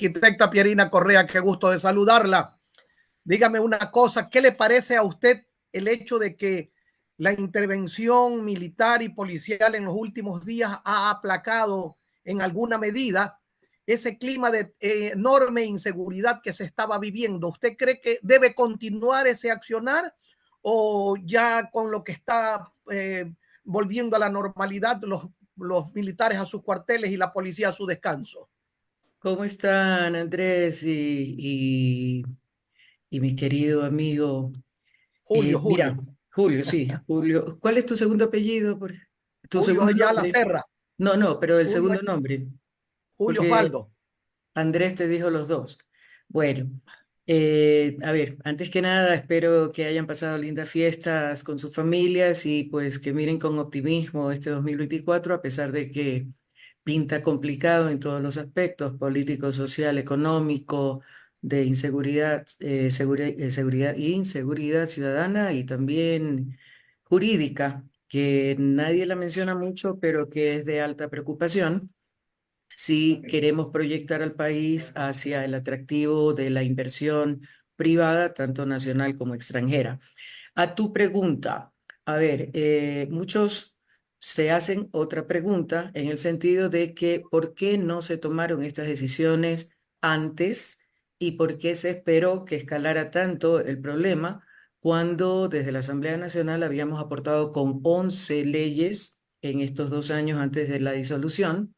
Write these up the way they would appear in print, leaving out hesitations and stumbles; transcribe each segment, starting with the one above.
arquitecta Pierina Correa, qué gusto de saludarla. Dígame una cosa, ¿qué le parece a usted el hecho de que la intervención militar y policial en los últimos días ha aplacado en alguna medida ese clima de enorme inseguridad que se estaba viviendo? ¿Usted cree que debe continuar ese accionar o ya con lo que está volviendo a la normalidad, los militares a sus cuarteles y la policía a su descanso? ¿Cómo están, Andrés y mi querido amigo? Julio, Mira, Julio, Julio, sí, Julio. ¿Cuál es tu segundo apellido? Tu Julio segundo Ayala nombre. Serra, No, no, pero el Julio, segundo nombre, Julio porque Osvaldo. Andrés te dijo los dos. Bueno, a ver, antes que nada, espero que hayan pasado lindas fiestas con sus familias y pues que miren con optimismo este 2024, a pesar de que pinta complicado en todos los aspectos, político, social, económico, de inseguridad, seguridad e inseguridad ciudadana y también jurídica, que nadie la menciona mucho, pero que es de alta preocupación si queremos proyectar al país hacia el atractivo de la inversión privada, tanto nacional como extranjera. A tu pregunta, a ver, muchos se hacen otra pregunta en el sentido de que ¿por qué no se tomaron estas decisiones antes y por qué se esperó que escalara tanto el problema cuando desde la Asamblea Nacional habíamos aportado con 11 leyes en estos 2 años antes de la disolución?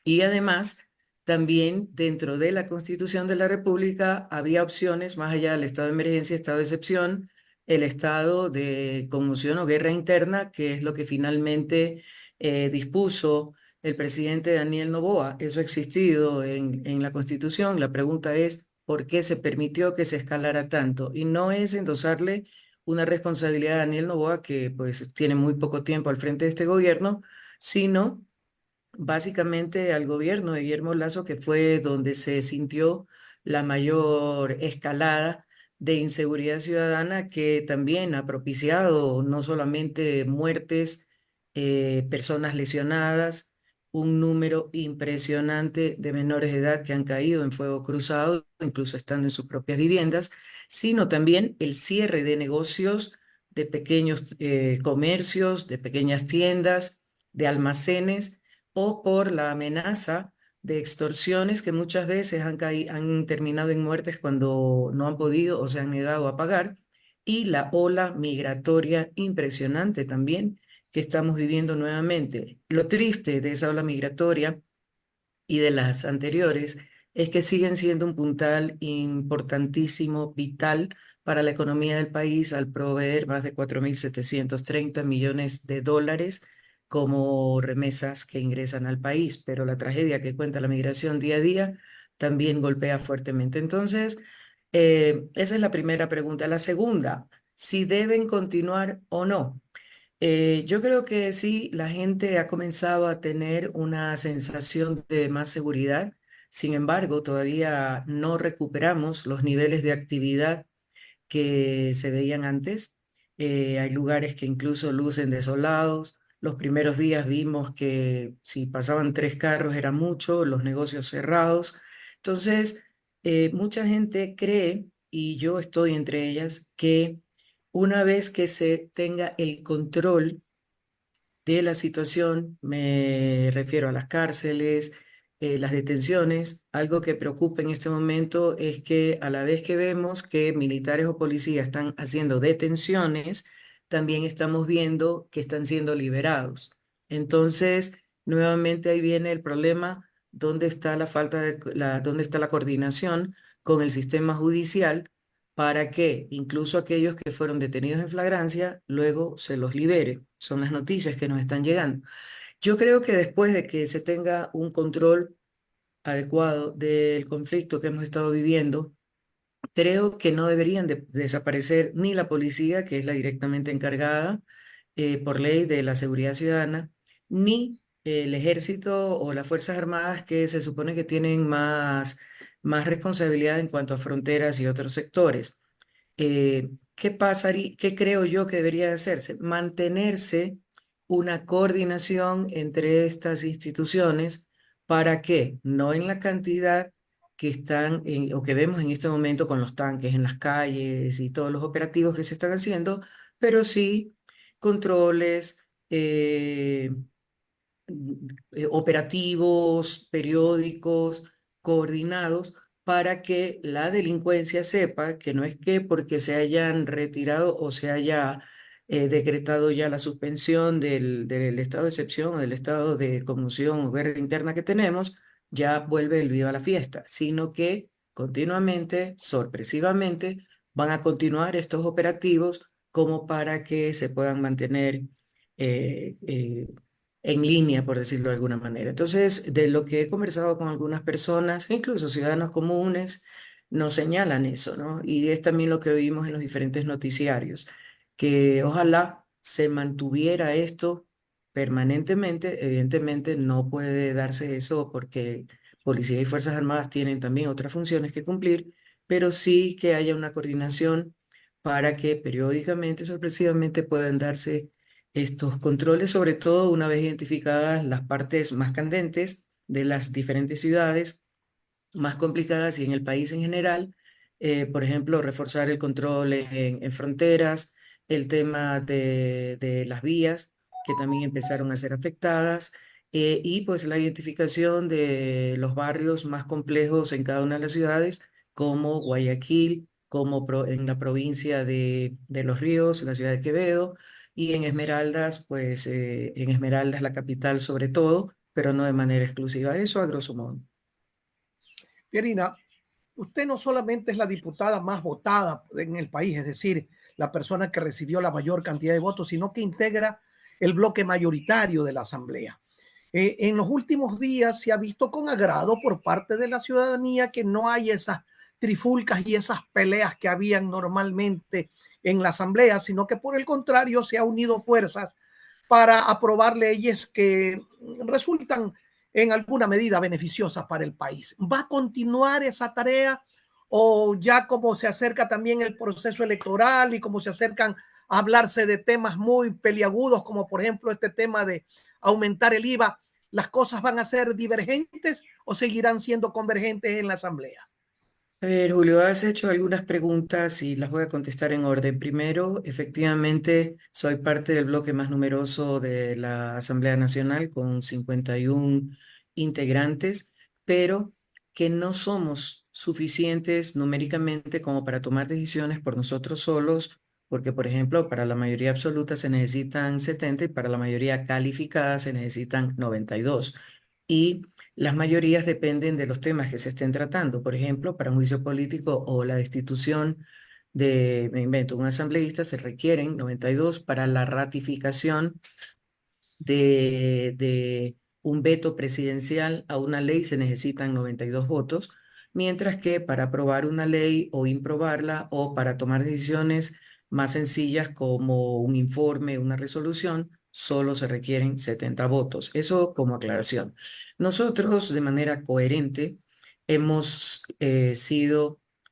Y además, también dentro de la Constitución de la República había opciones más allá del estado de emergencia, estado de excepción, el estado de conmoción o guerra interna, que es lo que finalmente dispuso el presidente Daniel Noboa. Eso ha existido en la Constitución. La pregunta es, ¿por qué se permitió que se escalara tanto? Y no es endosarle una responsabilidad a Daniel Noboa, que pues tiene muy poco tiempo al frente de este gobierno, sino básicamente al gobierno de Guillermo Lazo, que fue donde se sintió la mayor escalada de inseguridad ciudadana, que también ha propiciado no solamente muertes, personas lesionadas, un número impresionante de menores de edad que han caído en fuego cruzado, incluso estando en sus propias viviendas, sino también el cierre de negocios, de pequeños comercios, de pequeñas tiendas, de almacenes, o por la amenaza de extorsiones que muchas veces han terminado en muertes cuando no han podido o se han negado a pagar, y la ola migratoria impresionante también que estamos viviendo nuevamente. Lo triste de esa ola migratoria y de las anteriores es que siguen siendo un puntal importantísimo, vital para la economía del país al proveer más de 4.730 millones de dólares como remesas que ingresan al país. Pero la tragedia que cuenta la migración día a día también golpea fuertemente. Entonces, esa es la primera pregunta. La segunda, si deben continuar o no. Yo creo que sí, la gente ha comenzado a tener una sensación de más seguridad. Sin embargo, todavía no recuperamos los niveles de actividad que se veían antes. Hay lugares que incluso lucen desolados. Los primeros días vimos que si pasaban 3 carros era mucho, los negocios cerrados. Entonces, mucha gente cree, y yo estoy entre ellas, que una vez que se tenga el control de la situación, me refiero a las cárceles, las detenciones. Algo que preocupa en este momento es que a la vez que vemos que militares o policías están haciendo detenciones, también estamos viendo que están siendo liberados. Entonces, nuevamente ahí viene el problema, ¿dónde está dónde está la coordinación con el sistema judicial para que incluso aquellos que fueron detenidos en flagrancia luego se los libere? Son las noticias que nos están llegando. Yo creo que después de que se tenga un control adecuado del conflicto que hemos estado viviendo, creo que no deberían desaparecer ni la policía, que es la directamente encargada por ley de la seguridad ciudadana, ni el ejército o las Fuerzas Armadas, que se supone que tienen más responsabilidad en cuanto a fronteras y otros sectores. ¿Qué pasaría, qué creo yo que debería de hacerse? Mantenerse una coordinación entre estas instituciones para que, no en la cantidad que están o que vemos en este momento con los tanques en las calles y todos los operativos que se están haciendo, pero sí controles, operativos, periódicos, coordinados, para que la delincuencia sepa que no es que porque se hayan retirado o se haya decretado ya la suspensión del estado de excepción o del estado de conmoción o guerra interna que tenemos, ya vuelve el viva la fiesta, sino que continuamente, sorpresivamente, van a continuar estos operativos como para que se puedan mantener eh, eh, en línea, por decirlo de alguna manera. Entonces, de lo que he conversado con algunas personas, incluso ciudadanos comunes, nos señalan eso, ¿no? Y es también lo que oímos en los diferentes noticiarios, que ojalá se mantuviera esto permanentemente. Evidentemente no puede darse eso porque Policía y Fuerzas Armadas tienen también otras funciones que cumplir, pero sí que haya una coordinación para que periódicamente, sorpresivamente puedan darse estos controles, sobre todo una vez identificadas las partes más candentes de las diferentes ciudades, más complicadas y en el país en general. Por ejemplo, reforzar el control en fronteras, el tema de las vías, que también empezaron a ser afectadas, y pues la identificación de los barrios más complejos en cada una de las ciudades, como Guayaquil, como en la provincia de Los Ríos, en la ciudad de Quevedo, y en Esmeraldas, pues en Esmeraldas la capital sobre todo, pero no de manera exclusiva. Eso a grosso modo. Pierina, usted no solamente es la diputada más votada en el país, es decir, la persona que recibió la mayor cantidad de votos, sino que integra el bloque mayoritario de la Asamblea. En los últimos días se ha visto con agrado por parte de la ciudadanía que no hay esas trifulcas y esas peleas que habían normalmente en la Asamblea, sino que por el contrario se ha unido fuerzas para aprobar leyes que resultan en alguna medida beneficiosas para el país. ¿Va a continuar esa tarea o ya como se acerca también el proceso electoral y como se acercan a hablarse de temas muy peliagudos, como por ejemplo este tema de aumentar el IVA, las cosas van a ser divergentes o seguirán siendo convergentes en la Asamblea? A ver, Julio, has hecho algunas preguntas y las voy a contestar en orden. Primero, efectivamente, soy parte del bloque más numeroso de la Asamblea Nacional con 51 integrantes, pero que no somos suficientes numéricamente como para tomar decisiones por nosotros solos, porque, por ejemplo, para la mayoría absoluta se necesitan 70 y para la mayoría calificada se necesitan 92. Y las mayorías dependen de los temas que se estén tratando. Por ejemplo, para un juicio político o la destitución de, me invento, un asambleísta, se requieren 92. Para la ratificación de un veto presidencial a una ley se necesitan 92 votos, mientras que para aprobar una ley o improbarla o para tomar decisiones más sencillas como un informe, una resolución, solo se requieren 70 votos. Eso como aclaración. Nosotros, de manera coherente, hemos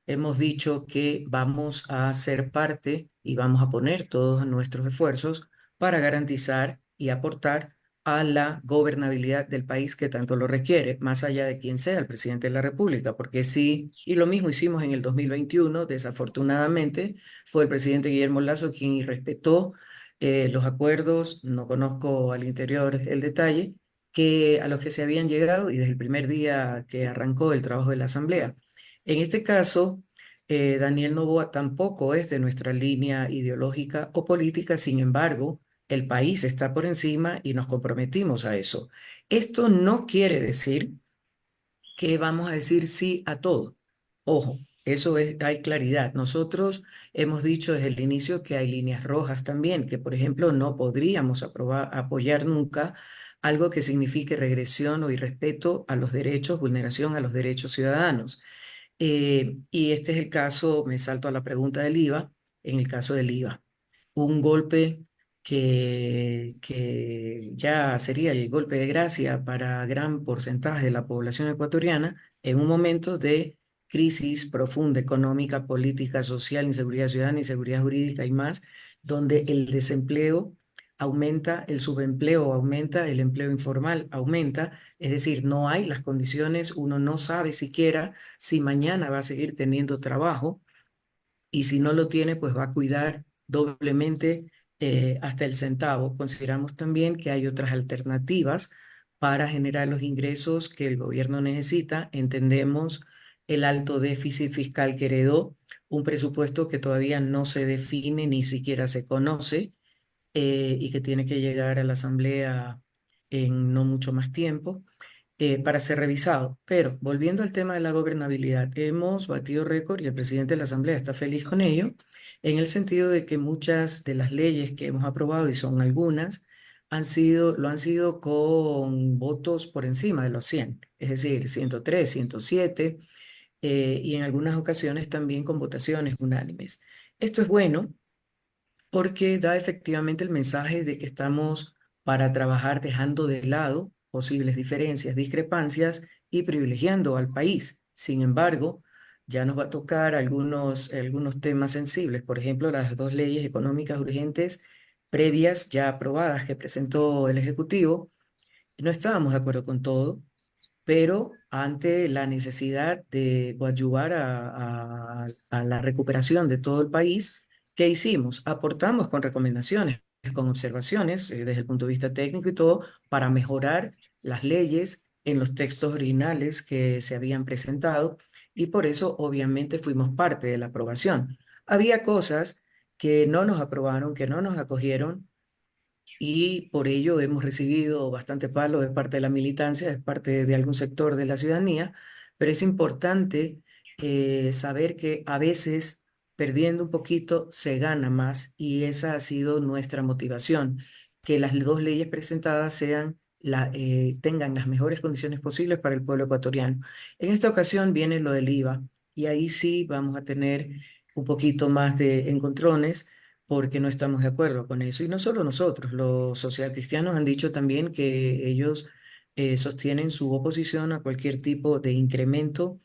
hemos dicho que vamos a ser parte y vamos a poner todos nuestros esfuerzos para garantizar y aportar a la gobernabilidad del país que tanto lo requiere, más allá de quién sea el presidente de la República, porque sí, y lo mismo hicimos en el 2021, desafortunadamente, fue el presidente Guillermo Lasso quien irrespetó los acuerdos, no conozco al interior el detalle, que a los que se habían llegado y desde el primer día que arrancó el trabajo de la Asamblea. En este caso, Daniel Noboa tampoco es de nuestra línea ideológica o política, sin embargo, el país está por encima y nos comprometimos a eso. Esto no quiere decir que vamos a decir sí a todo. Ojo, eso es, hay claridad. Nosotros hemos dicho desde el inicio que hay líneas rojas también, que por ejemplo no podríamos apoyar nunca algo que signifique regresión o irrespeto a los derechos, vulneración a los derechos ciudadanos. Y este es el caso, me salto a la pregunta del IVA, en el caso del IVA un golpe que ya sería el golpe de gracia para gran porcentaje de la población ecuatoriana en un momento de crisis profunda económica, política, social, inseguridad ciudadana, inseguridad jurídica y más, donde el desempleo aumenta el subempleo, aumenta el empleo informal, aumenta, es decir, no hay las condiciones, uno no sabe siquiera si mañana va a seguir teniendo trabajo y si no lo tiene, pues va a cuidar doblemente hasta el centavo. Consideramos también que hay otras alternativas para generar los ingresos que el gobierno necesita. Entendemos el alto déficit fiscal que heredó, un presupuesto que todavía no se define ni siquiera se conoce y que tiene que llegar a la Asamblea en no mucho más tiempo para ser revisado. Pero volviendo al tema de la gobernabilidad, hemos batido récord y el presidente de la Asamblea está feliz con ello, en el sentido de que muchas de las leyes que hemos aprobado, y son algunas, lo han sido con votos por encima de los 100, es decir, 103, 107, y en algunas ocasiones también con votaciones unánimes. Esto es bueno porque da efectivamente el mensaje de que estamos para trabajar dejando de lado posibles diferencias, discrepancias y privilegiando al país. Sin embargo, ya nos va a tocar algunos temas sensibles, por ejemplo, las dos leyes económicas urgentes previas ya aprobadas que presentó el Ejecutivo. No estábamos de acuerdo con todo, pero ante la necesidad de coadyuvar a la recuperación de todo el país, ¿qué hicimos? Aportamos con recomendaciones, con observaciones desde el punto de vista técnico y todo, para mejorar las leyes en los textos originales que se habían presentado y por eso obviamente fuimos parte de la aprobación. Había cosas que no nos aprobaron, que no nos acogieron y por ello hemos recibido bastante palo de parte de la militancia, de parte de algún sector de la ciudadanía, pero es importante saber que a veces perdiendo un poquito se gana más y esa ha sido nuestra motivación, que las dos leyes presentadas tengan las mejores condiciones posibles para el pueblo ecuatoriano. En esta ocasión viene lo del IVA y ahí sí vamos a tener un poquito más de encontrones porque no estamos de acuerdo con eso. Y no solo nosotros, los socialcristianos han dicho también que ellos sostienen su oposición a cualquier tipo de incremento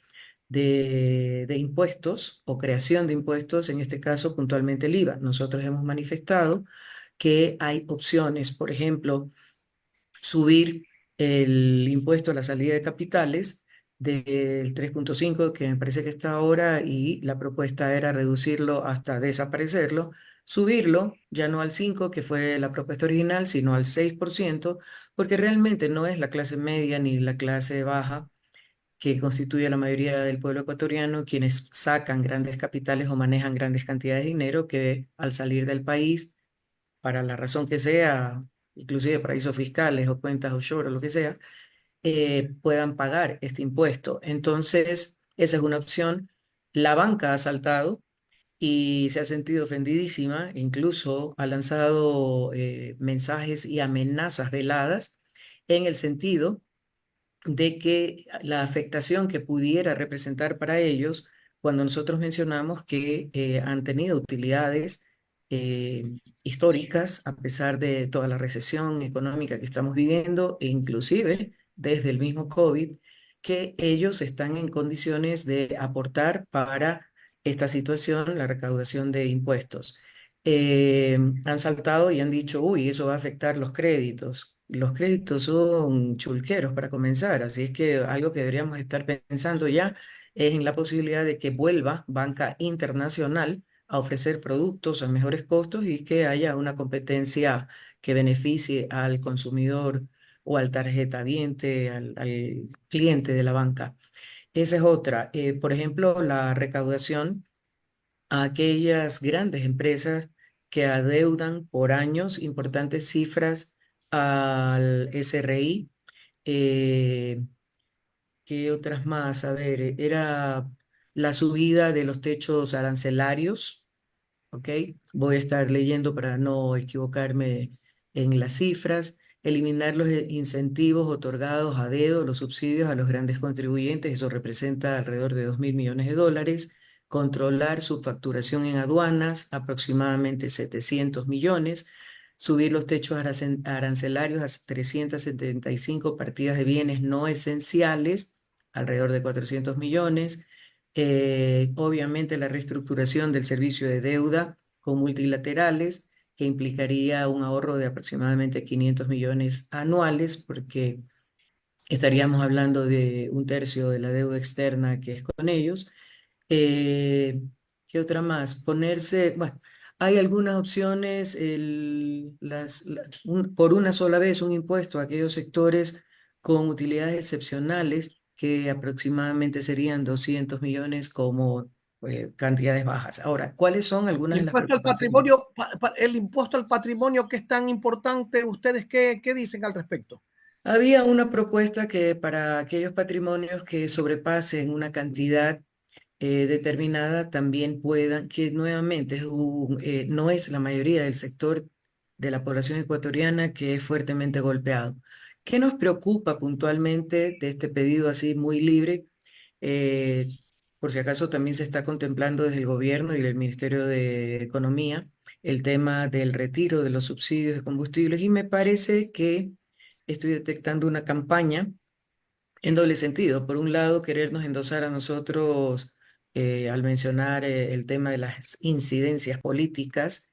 de impuestos o creación de impuestos, en este caso puntualmente el IVA. Nosotros hemos manifestado que hay opciones, por ejemplo, subir el impuesto a la salida de capitales del 3,5 que me parece que está ahora y la propuesta era reducirlo hasta desaparecerlo, subirlo ya no al 5 que fue la propuesta original, sino al 6%, porque realmente no es la clase media ni la clase baja que constituye la mayoría del pueblo ecuatoriano quienes sacan grandes capitales o manejan grandes cantidades de dinero que al salir del país para la razón que sea, inclusive paraísos fiscales o cuentas offshore o lo que sea, puedan pagar este impuesto. Entonces, esa es una opción. La banca ha saltado y se ha sentido ofendidísima, incluso ha lanzado mensajes y amenazas veladas en el sentido de que la afectación que pudiera representar para ellos cuando nosotros mencionamos que han tenido utilidades históricas a pesar de toda la recesión económica que estamos viviendo e inclusive desde el mismo COVID, que ellos están en condiciones de aportar para esta situación, la recaudación de impuestos. Han saltado y han dicho, uy, eso va a afectar los créditos. Los créditos son chulqueros para comenzar, así es que algo que deberíamos estar pensando ya es en la posibilidad de que vuelva banca internacional a ofrecer productos a mejores costos y que haya una competencia que beneficie al consumidor o al tarjetaviente, al cliente de la banca. Esa es otra. Por ejemplo, la recaudación a aquellas grandes empresas que adeudan por años importantes cifras al SRI. Eh, ¿Qué otras más? A ver, era la subida de los techos arancelarios, ¿ok? Voy a estar leyendo para no equivocarme en las cifras. Eliminar los incentivos otorgados a dedo, los subsidios a los grandes contribuyentes, eso representa alrededor de 2.000 millones de dólares. Controlar su facturación en aduanas, aproximadamente 700 millones. Subir los techos arancelarios a 375 partidas de bienes no esenciales, alrededor de 400 millones. Obviamente la reestructuración del servicio de deuda con multilaterales que implicaría un ahorro de aproximadamente 500 millones anuales, porque estaríamos hablando de un tercio de la deuda externa que es con ellos. Eh, ¿Qué otra más? Bueno, hay algunas opciones, por una sola vez un impuesto a aquellos sectores con utilidades excepcionales, que aproximadamente serían 200 millones como cantidades bajas. Ahora, ¿cuáles son algunas El de las impuesto al preocupaciones? patrimonio, el impuesto al patrimonio que es tan importante, ¿ustedes qué dicen al respecto? Había una propuesta que para aquellos patrimonios que sobrepasen una cantidad determinada también puedan, que nuevamente no es la mayoría del sector de la población ecuatoriana que es fuertemente golpeado. ¿Qué nos preocupa puntualmente de este pedido así muy libre? Eh, por si acaso también se está contemplando desde el gobierno y el Ministerio de Economía el tema del retiro de los subsidios de combustibles, y me parece que estoy detectando una campaña en doble sentido. Por un lado, querernos endosar a nosotros al mencionar el tema de las incidencias políticas,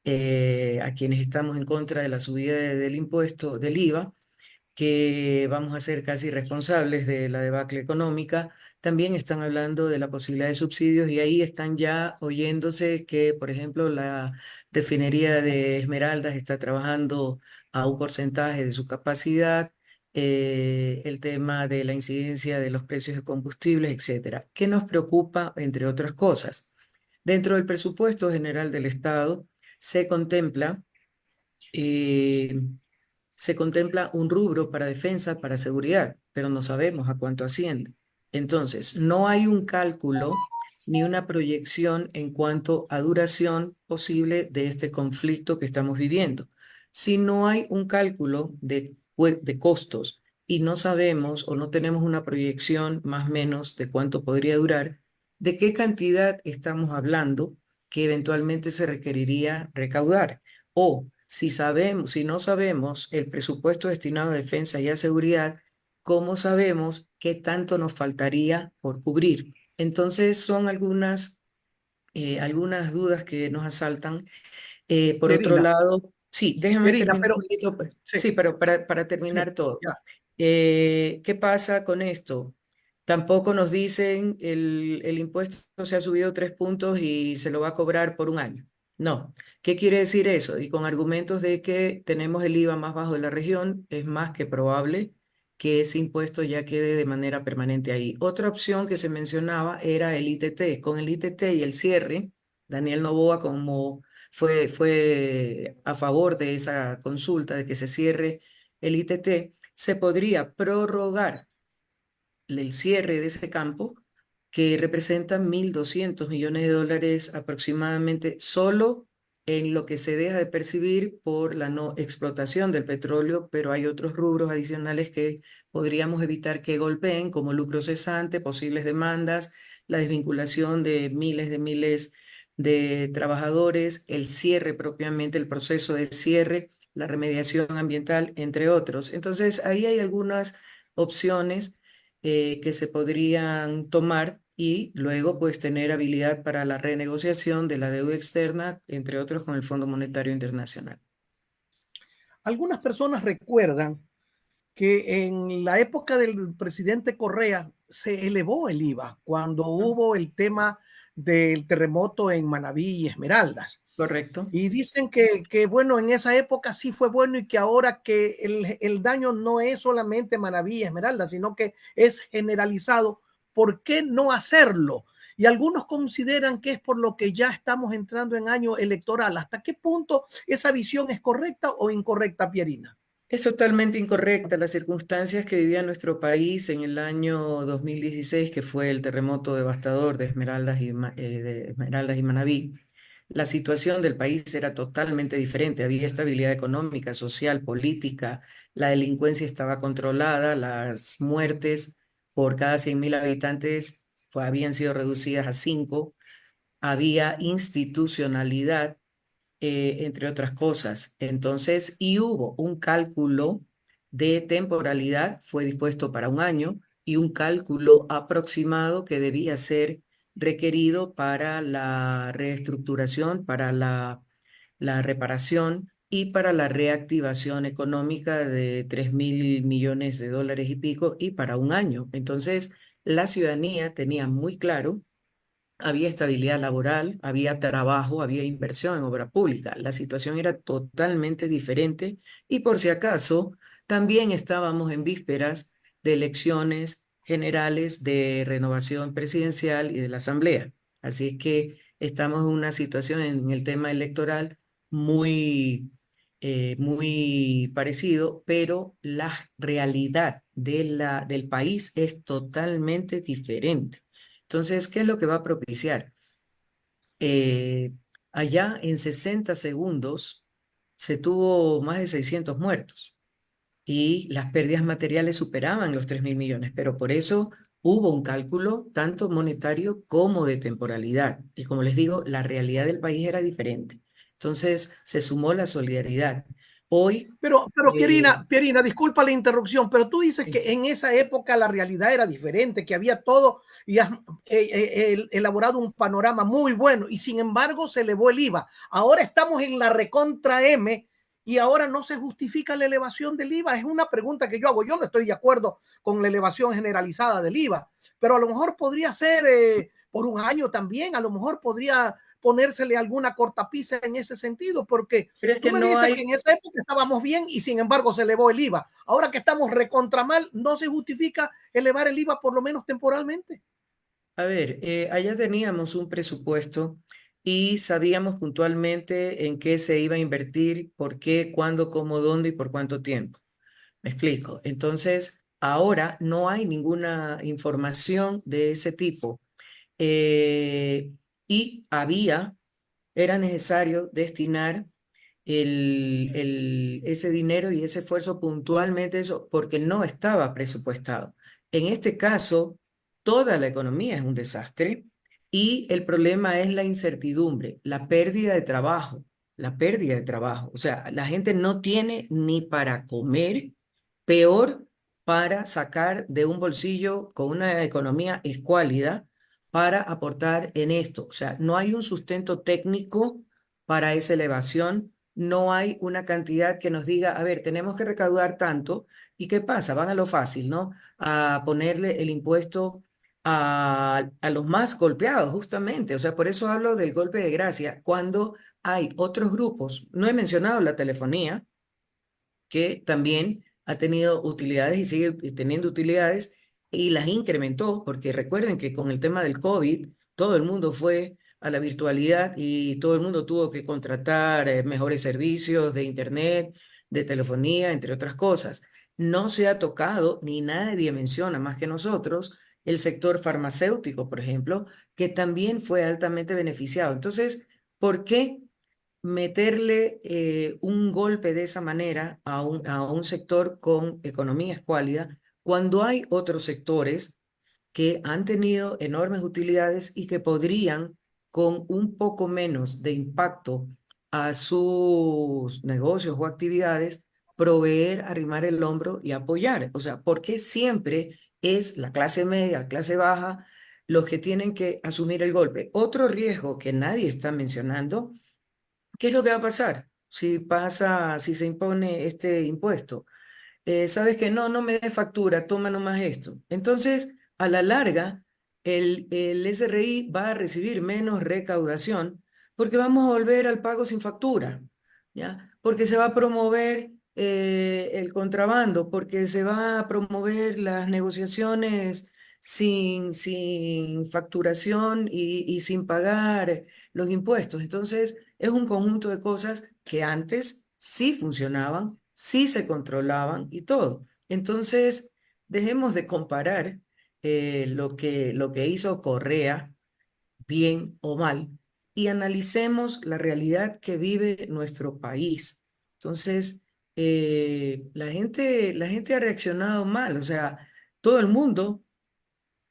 a quienes estamos en contra de la subida del impuesto del IVA, que vamos a ser casi responsables de la debacle económica. También están hablando de la posibilidad de subsidios, y ahí están ya oyéndose que, por ejemplo, la refinería de Esmeraldas está trabajando a un porcentaje de su capacidad, el tema de la incidencia de los precios de combustibles, etcétera. ¿Qué nos preocupa, entre otras cosas? Dentro del presupuesto general del Estado se contempla eh, se contempla un rubro para defensa, para seguridad, pero no sabemos a cuánto asciende. Entonces, no hay un cálculo ni una proyección en cuanto a duración posible de este conflicto que estamos viviendo. Si no hay un cálculo de costos y no sabemos o no tenemos una proyección más o menos de cuánto podría durar, ¿de qué cantidad estamos hablando que eventualmente se requeriría recaudar? O si no sabemos el presupuesto destinado a defensa y a seguridad, ¿cómo sabemos qué tanto nos faltaría por cubrir? Entonces son algunas dudas que nos asaltan. Por otro Pierina, lado, sí, déjame Pierina, terminar un pero poquito, pues. sí, Sí, pero para sí, terminar todo. ya. ¿Qué pasa con esto? Tampoco nos dicen el impuesto se ha subido 3 puntos y se lo va a cobrar por un año. No. ¿Qué quiere decir eso? Y con argumentos de que tenemos el IVA más bajo de la región, es más que probable que ese impuesto ya quede de manera permanente ahí. Otra opción que se mencionaba era el ITT. Con el ITT y el cierre, Daniel Noboa, como fue a favor de esa consulta, de que se cierre el ITT, se podría prorrogar el cierre de ese campo, que representa 1.200 millones de dólares aproximadamente, solo en lo que se deja de percibir por la no explotación del petróleo, pero hay otros rubros adicionales que podríamos evitar que golpeen, como lucro cesante, posibles demandas, la desvinculación de miles de trabajadores, el cierre propiamente, el proceso de cierre, la remediación ambiental, entre otros. Entonces, ahí hay algunas opciones que se podrían tomar, y luego pues tener habilidad para la renegociación de la deuda externa, entre otros con el Fondo Monetario Internacional. Algunas personas recuerdan que en la época del presidente Correa se elevó el IVA cuando ¿No? hubo el tema del terremoto en Manabí y Esmeraldas. ¿Correcto? Y dicen bueno, en esa época sí fue bueno y que ahora que el daño no es solamente Manabí y Esmeralda, sino que es generalizado. ¿Por qué no hacerlo? Y algunos consideran que es por lo que ya estamos entrando en año electoral. ¿Hasta qué punto esa visión es correcta o incorrecta, Pierina? Es totalmente incorrecta. Las circunstancias que vivía nuestro país en el año 2016, que fue el terremoto devastador de Esmeraldas y Manabí, la situación del país era totalmente diferente. Había estabilidad económica, social, política, la delincuencia estaba controlada, las muertes por cada 100.000 habitantes habían sido reducidas a 5, había institucionalidad, entre otras cosas. Entonces, y hubo un cálculo de temporalidad, fue dispuesto para un año, y un cálculo aproximado que debía ser requerido para la reestructuración, para la la reparación y para la reactivación económica de 3.000 millones de dólares y pico y para un año. Entonces, la ciudadanía tenía muy claro, había estabilidad laboral, había trabajo, había inversión en obra pública. La situación era totalmente diferente y por si acaso, también estábamos en vísperas de elecciones generales de renovación presidencial y de la Asamblea. Así es que estamos en una situación en el tema electoral muy, muy parecido, pero la realidad del país es totalmente diferente. Entonces, ¿qué es lo que va a propiciar? Eh, Allá en 60 segundos se tuvo más de 600 muertos y las pérdidas materiales superaban los 3.000 millones, pero por eso hubo un cálculo tanto monetario como de temporalidad. Y como les digo, la realidad del país era diferente. Entonces se sumó la solidaridad. Hoy, Pero eh, Pierina, disculpa la interrupción, pero tú dices sí, que en esa época la realidad era diferente, que había todo y has elaborado un panorama muy bueno y sin embargo se elevó el IVA. Ahora estamos en la recontra M y ahora no se justifica la elevación del IVA. Es una pregunta que yo hago. Yo no estoy de acuerdo con la elevación generalizada del IVA, pero a lo mejor podría ser por un año también, a lo mejor podría ponérsele alguna cortapisa en ese sentido, porque pero es tú que me no dices que hay. en esa época estábamos bien y sin embargo se elevó el IVA. Ahora que estamos recontra mal, no se justifica elevar el IVA por lo menos temporalmente. A ver, allá teníamos un presupuesto y sabíamos puntualmente en qué se iba a invertir, por qué, cuándo, cómo, dónde y por cuánto tiempo. Me explico. Entonces, ahora no hay ninguna información de ese tipo. Eh, y era necesario destinar ese dinero y ese esfuerzo puntualmente eso porque no estaba presupuestado. En este caso, toda la economía es un desastre y el problema es la incertidumbre, la pérdida de trabajo. O sea, la gente no tiene ni para comer, peor para sacar de un bolsillo con una economía escuálida para aportar en esto. O sea, no hay un sustento técnico para esa elevación, no hay una cantidad que nos diga, a ver, tenemos que recaudar tanto, ¿y qué pasa? Van a lo fácil, ¿no? A ponerle el impuesto a los más golpeados, justamente. O sea, por eso hablo del golpe de gracia, cuando hay otros grupos, no he mencionado la telefonía, que también ha tenido utilidades y sigue teniendo utilidades y las incrementó, porque recuerden que con el tema del COVID, todo el mundo fue a la virtualidad y todo el mundo tuvo que contratar mejores servicios de internet, de telefonía, entre otras cosas. No se ha tocado, ni nadie menciona más que nosotros, el sector farmacéutico, por ejemplo, que también fue altamente beneficiado. Entonces, ¿por qué meterle un golpe de esa manera a un sector con economía escuálida cuando hay otros sectores que han tenido enormes utilidades y que podrían, con un poco menos de impacto a sus negocios o actividades, proveer, arrimar el hombro y apoyar? O sea, ¿por qué siempre es la clase media, clase baja, los que tienen que asumir el golpe? Otro riesgo que nadie está mencionando. ¿Qué es lo que va a pasar si se impone este impuesto? Sabes que no me dé factura, toma nomás esto. Entonces, a la larga, el SRI va a recibir menos recaudación porque vamos a volver al pago sin factura, ¿ya? Porque se va a promover el contrabando, porque se va a promover las negociaciones sin facturación y sin pagar los impuestos. Entonces, es un conjunto de cosas que antes sí funcionaban, sí se controlaban y todo. Entonces, dejemos de comparar lo que hizo Correa, bien o mal, y analicemos la realidad que vive nuestro país. Entonces, la gente ha reaccionado mal, o sea, todo el mundo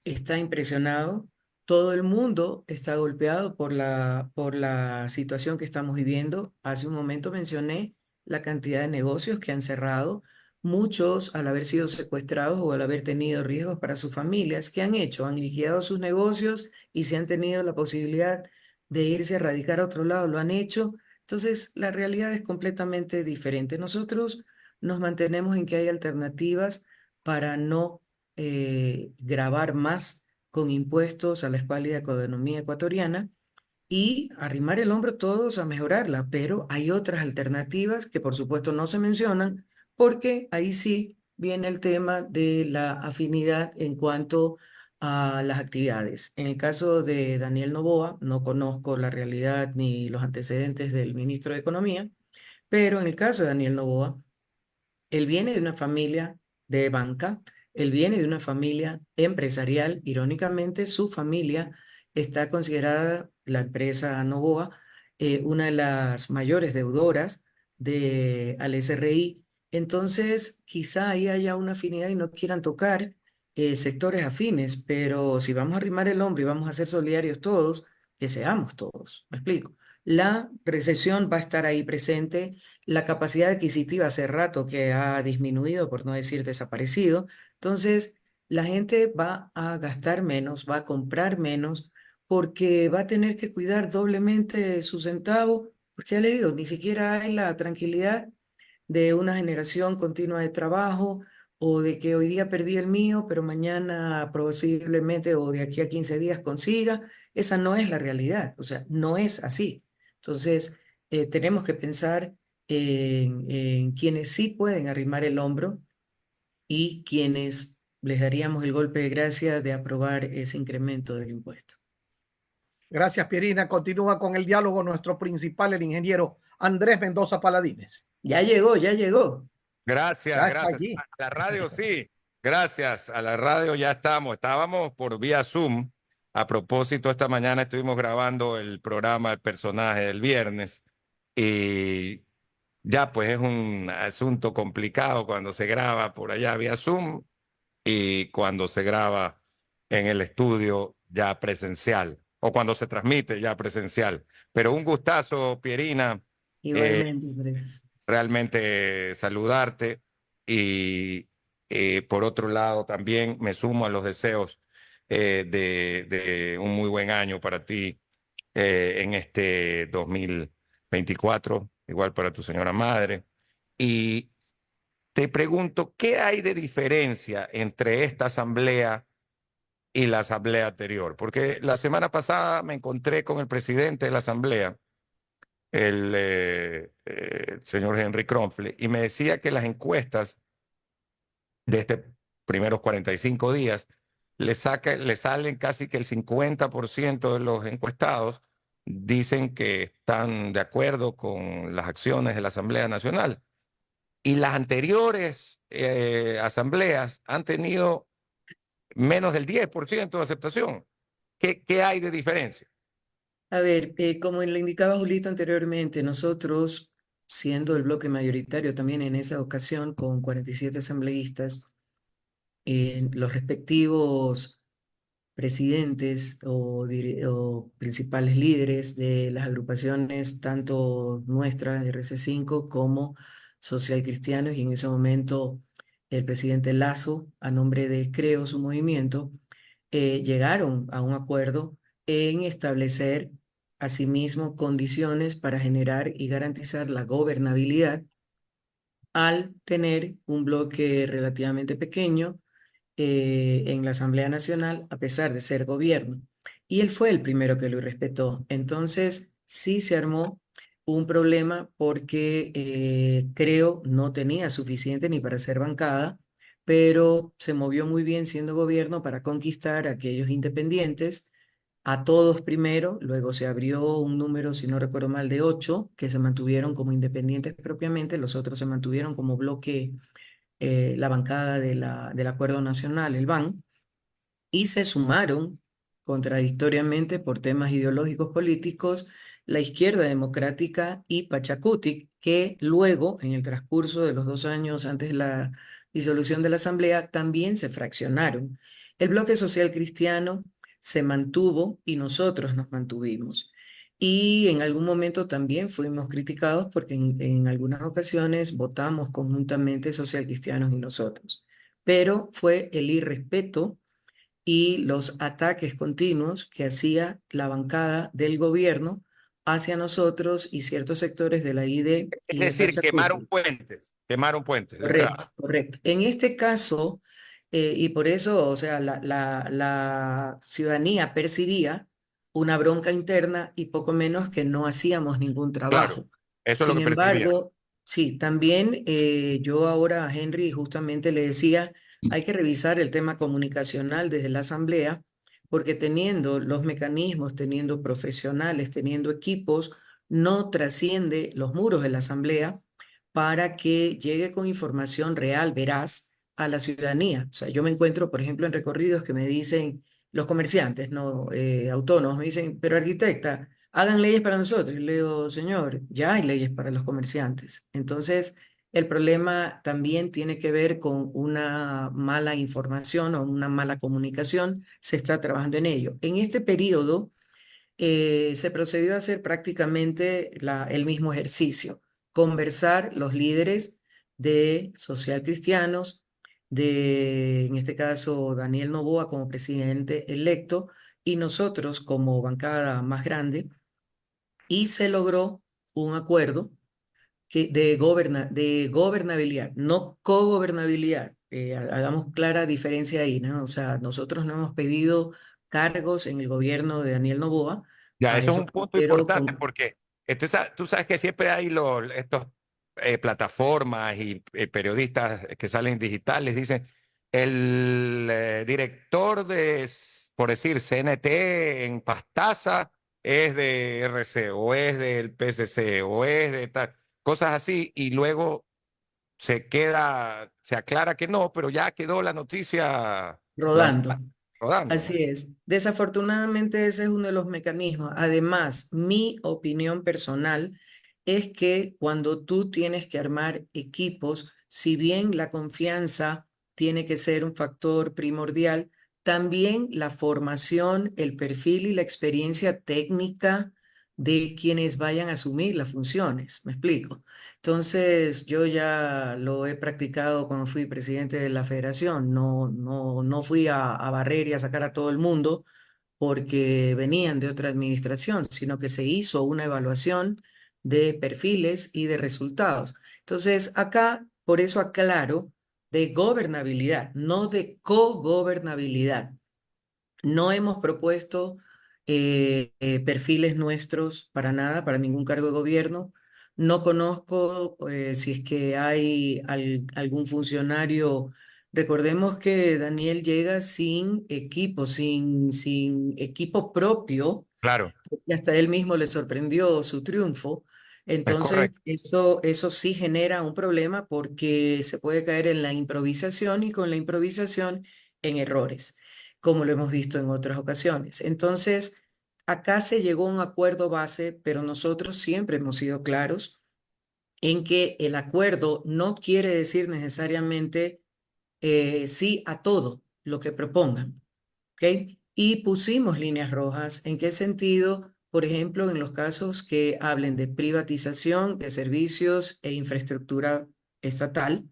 está impresionado, todo el mundo está golpeado por la situación que estamos viviendo. Hace un momento mencioné la cantidad de negocios que han cerrado, muchos al haber sido secuestrados o al haber tenido riesgos para sus familias. ¿Qué han hecho? Han liquidado sus negocios y si han tenido la posibilidad de irse a radicar a otro lado, lo han hecho Entonces, la realidad es completamente diferente. Nosotros nos mantenemos en que hay alternativas para no gravar más con impuestos a la escuálida economía ecuatoriana y arrimar el hombro todos a mejorarla, pero hay otras alternativas que por supuesto no se mencionan porque ahí sí viene el tema de la afinidad en cuanto a las actividades. En el caso de Daniel Noboa, no conozco la realidad ni los antecedentes del ministro de Economía, pero en el caso de Daniel Noboa, él viene de una familia de banca, él viene de una familia empresarial. Irónicamente, su familia está considerada, la empresa Novoa, una de las mayores deudoras al SRI. Entonces, quizá ahí haya una afinidad y no quieran tocar sectores afines, pero si vamos a arrimar el hombro y vamos a ser solidarios todos, que seamos todos. ¿Me explico? La recesión va a estar ahí presente, la capacidad adquisitiva hace rato que ha disminuido, por no decir desaparecido. Entonces, la gente va a gastar menos, va a comprar menos, porque va a tener que cuidar doblemente su centavo, porque ya le digo, ni siquiera hay la tranquilidad de una generación continua de trabajo o de que hoy día perdí el mío, pero mañana posiblemente o de aquí a 15 días consiga. Esa no es la realidad, o sea, no es así. Entonces, tenemos que pensar en quienes sí pueden arrimar el hombro y quienes les daríamos el golpe de gracia de aprobar ese incremento del impuesto. Gracias, Pierina. Continúa con el diálogo nuestro principal, el ingeniero Andrés Mendoza Paladines. Ya llegó, ya llegó. Gracias, Ya está gracias. allí. A la radio sí, gracias. A la radio ya estamos. Estábamos por vía Zoom. A propósito, esta mañana estuvimos grabando el programa El Personaje del viernes y ya pues es un asunto complicado cuando se graba por allá vía Zoom y cuando se graba en el estudio ya presencial o cuando se transmite ya presencial. Pero un gustazo, Pierina. Igualmente, Andrés. Realmente saludarte y por otro lado también me sumo a los deseos de un muy buen año para ti en este 2024, igual para tu señora madre. Y te pregunto, ¿qué hay de diferencia entre esta asamblea y la asamblea anterior? Porque la semana pasada me encontré con el presidente de la asamblea, el señor Henry Kronfle, y me decía que las encuestas de estos primeros 45 días le salen casi que el 50% de los encuestados dicen que están de acuerdo con las acciones de la Asamblea Nacional. Y las anteriores asambleas han tenido menos del 10% de aceptación. ¿Qué hay de diferencia? A ver, como le indicaba Julito anteriormente, nosotros, siendo el bloque mayoritario también en esa ocasión, con 47 asambleístas, los respectivos presidentes o principales líderes de las agrupaciones, tanto nuestra, RC5, como Social Cristianos, y en ese momento el presidente Lazo, a nombre de Creo su movimiento, llegaron a un acuerdo en establecer asimismo condiciones para generar y garantizar la gobernabilidad al tener un bloque relativamente pequeño en la Asamblea Nacional, a pesar de ser gobierno. Y él fue el primero que lo respetó. Entonces, sí se armó un problema porque creo no tenía suficiente ni para ser bancada, pero se movió muy bien siendo gobierno para conquistar a aquellos independientes, a todos primero, luego se abrió un número, si no recuerdo mal, de 8 que se mantuvieron como independientes propiamente, los otros se mantuvieron como bloque, la bancada del Acuerdo Nacional, el BAN, y se sumaron contradictoriamente por temas ideológicos políticos la Izquierda Democrática y Pachacutic, que luego, en el transcurso de los 2 años antes de la disolución de la Asamblea, también se fraccionaron. El Bloque Social Cristiano se mantuvo y nosotros nos mantuvimos. Y en algún momento también fuimos criticados porque en algunas ocasiones votamos conjuntamente social cristianos y nosotros. Pero fue el irrespeto y los ataques continuos que hacía la bancada del gobierno hacia nosotros y ciertos sectores de la ID Es y de decir, Pachacútec. quemaron puentes de Correcto, entrada. correcto. En este caso, y por eso, o sea, la ciudadanía percibía una bronca interna y poco menos que no hacíamos ningún Claro, trabajo. eso es lo Sin que percibía. embargo, sí, también yo ahora a Henry justamente le decía, hay que revisar el tema comunicacional desde la asamblea, porque teniendo los mecanismos, teniendo profesionales, teniendo equipos, no trasciende los muros de la asamblea para que llegue con información real, veraz, a la ciudadanía. O sea, yo me encuentro, por ejemplo, en recorridos que me dicen los comerciantes, no autónomos, me dicen, pero arquitecta, hagan leyes para nosotros. Y le digo, señor, ya hay leyes para los comerciantes. Entonces, el problema también tiene que ver con una mala información o una mala comunicación. Se está trabajando en ello. En este periodo, se procedió a hacer prácticamente el mismo ejercicio, conversar los líderes de social cristianos, en este caso Daniel Noboa como presidente electo y nosotros como bancada más grande, y se logró un acuerdo de gobernabilidad, no cogobernabilidad. Hagamos clara diferencia ahí, ¿no? O sea, nosotros no hemos pedido cargos en el gobierno de Daniel Noboa, Ya, a eso es eso un me punto refiero importante con porque tú sabes que siempre hay estos plataformas y periodistas que salen digitales, dicen, el director por decir, CNT en Pastaza es de RC o es del PSC o es de tal, cosas así, y luego se aclara que no, pero ya quedó la noticia rodando. lanzada, rodando, ¿no? Así es. Desafortunadamente ese es uno de los mecanismos. Además, mi opinión personal es que cuando tú tienes que armar equipos, si bien la confianza tiene que ser un factor primordial, también la formación, el perfil y la experiencia técnica de quienes vayan a asumir las funciones. ¿Me explico? Entonces, yo ya lo he practicado cuando fui presidente de la federación. No fui a barrer y a sacar a todo el mundo porque venían de otra administración, sino que se hizo una evaluación de perfiles y de resultados. Entonces, acá, por eso aclaro, de gobernabilidad, no de cogobernabilidad. No hemos propuesto perfiles nuestros para nada, para ningún cargo de gobierno. No conozco si es que hay algún funcionario. Recordemos que Daniel llega sin equipo, sin equipo propio, Claro, y hasta él mismo le sorprendió su triunfo. es Entonces, correcto. eso sí genera un problema porque se puede caer en la improvisación y con la improvisación en errores, como lo hemos visto en otras ocasiones. Entonces, acá se llegó a un acuerdo base, pero nosotros siempre hemos sido claros en que el acuerdo no quiere decir necesariamente sí a todo lo que propongan. ¿Ok? Y pusimos líneas rojas. ¿En qué sentido? Por ejemplo, en los casos que hablen de privatización de servicios e infraestructura estatal